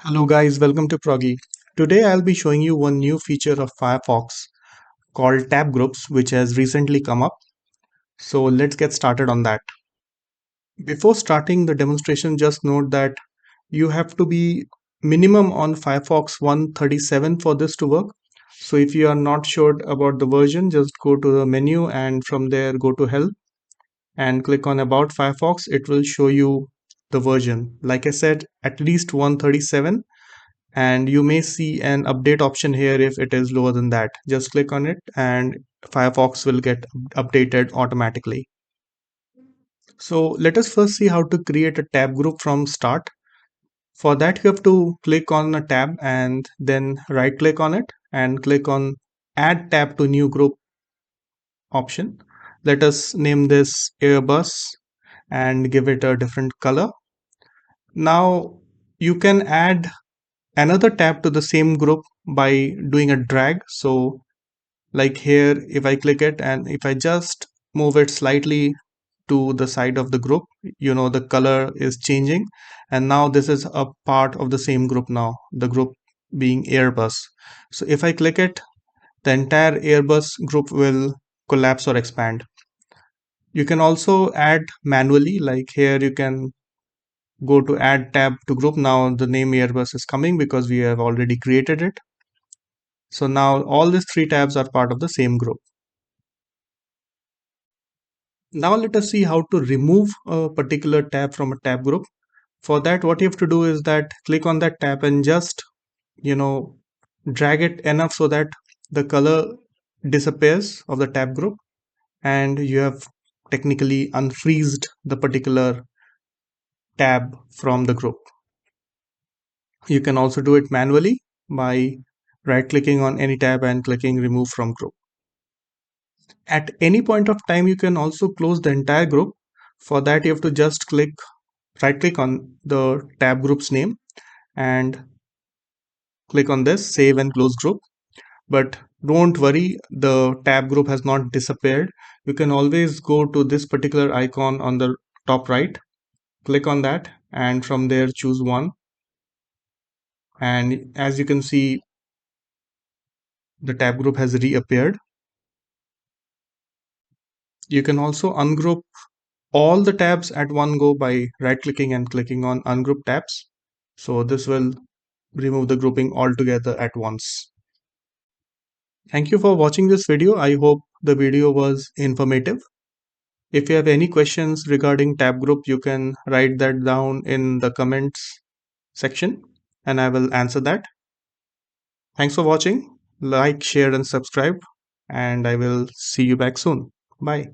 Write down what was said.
Hello guys, welcome to Proggy. Today I'll be showing you one new feature of Firefox called tab groups which has recently come up. So let's get started on that. Before starting the demonstration, just note that you have to be minimum on Firefox 137 for this to work. So if you are not sure about the version, just go to the menu and from there go to help and click on about Firefox. It will show you the version. Like I said, at least 137, and you may see an update option here. If it is lower than that, just click on it and Firefox will get updated automatically. So let us first see how to create a tab group from start. For that, you have to click on a tab and then right click on it and click on add tab to new group option. Let us name this Airbus and give it a different color. Now you can add another tab to the same group by doing a drag. So like here, if I click it and if I just move it slightly to the side of the group, the color is changing, and now this is a part of the same group, now the group being Airbus. So if I click it, the entire Airbus group will collapse or expand. You can also add manually, like here you can go to add tab to group. Now the name Airbus is coming because we have already created it. So now all these three tabs are part of the same group. Now let us see how to remove a particular tab from a tab group. For that, what you have to do is that click on that tab and just, you know, drag it enough so that the color disappears of the tab group, and you have technically unfreezed the particular tab from the group. You can also do it manually by right clicking on any tab and clicking remove from group. At any point of time, you can also close the entire group. For that, you have to just right click on the tab group's name and click on this save and close group. But don't worry, the tab group has not disappeared. You can always go to this particular icon on the top right, click on that, and from there choose one. And as you can see, the tab group has reappeared. You can also ungroup all the tabs at one go by right clicking and clicking on ungroup tabs. So this will remove the grouping altogether at once. Thank you for watching this video. I hope the video was informative. If you have any questions regarding tab group, you can write that down in the comments section and I will answer that. Thanks for watching. Like, share, and subscribe, and I will see you back soon. Bye.